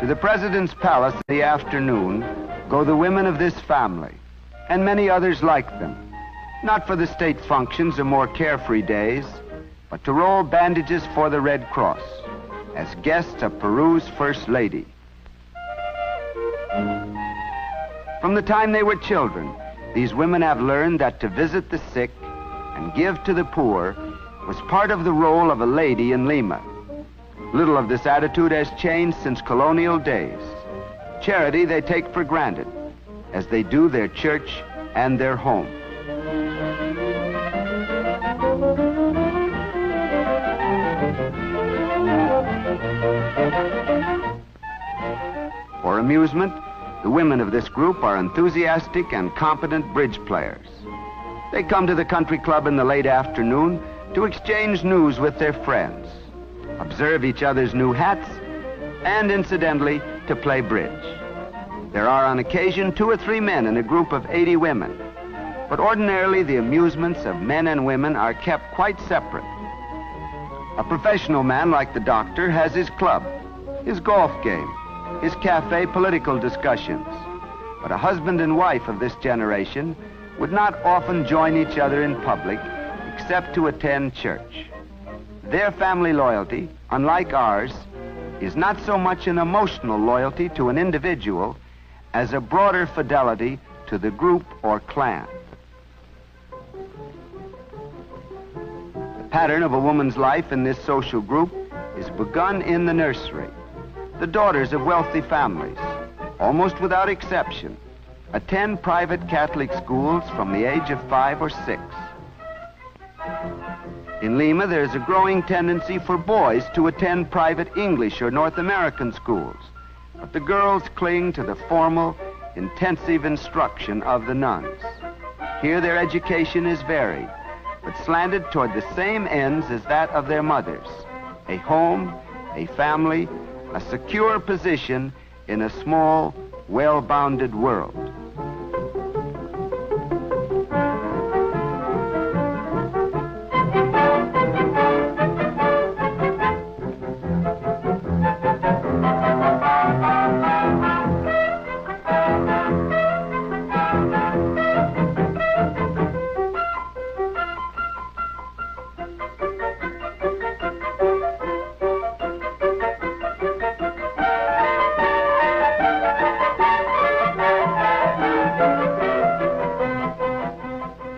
To the President's palace in the afternoon go the women of this family, and many others like them, not for the state functions or more carefree days, but to roll bandages for the Red Cross, as guests of Peru's First Lady. From the time they were children, these women have learned that to visit the sick and give to the poor was part of the role of a lady in Lima. Little of this attitude has changed since colonial days. Charity they take for granted, as they do their church and their home. For amusement, the women of this group are enthusiastic and competent bridge players. They come to the country club in the late afternoon to exchange news with their friends, observe each other's new hats, and incidentally, to play bridge. There are on occasion 2 or 3 men in a group of 80 women, but ordinarily the amusements of men and women are kept quite separate. A professional man like the doctor has his club, his golf game, his cafe political discussions, but a husband and wife of this generation would not often join each other in public except to attend church. Their family loyalty, unlike ours, is not so much an emotional loyalty to an individual as a broader fidelity to the group or clan. The pattern of a woman's life in this social group is begun in the nursery. The daughters of wealthy families, almost without exception, attend private Catholic schools from the age of 5 or 6. In Lima, there's a growing tendency for boys to attend private English or North American schools, but the girls cling to the formal, intensive instruction of the nuns. Here their education is varied, but slanted toward the same ends as that of their mothers: a home, a family, a secure position in a small, well-bounded world.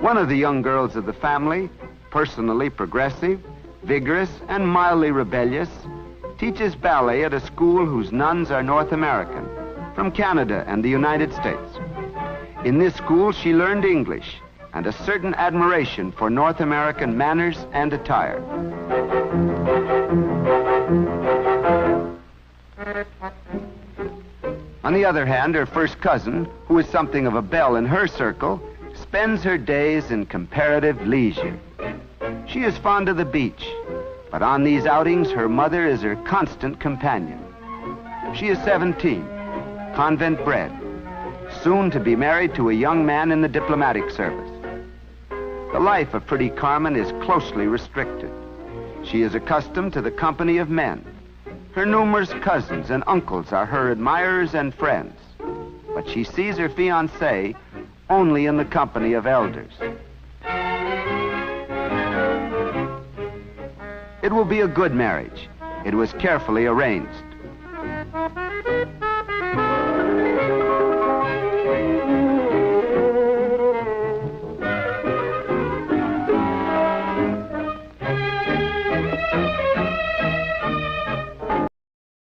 One of the young girls of the family, personally progressive, vigorous, and mildly rebellious, teaches ballet at a school whose nuns are North American, from Canada and the United States. In this school, she learned English and a certain admiration for North American manners and attire. On the other hand, her first cousin, who is something of a belle in her circle, spends her days in comparative leisure. She is fond of the beach, but on these outings, her mother is her constant companion. She is 17, convent bred, soon to be married to a young man in the diplomatic service. The life of pretty Carmen is closely restricted. She is accustomed to the company of men. Her numerous cousins and uncles are her admirers and friends, but she sees her fiancé only in the company of elders. It will be a good marriage. It was carefully arranged.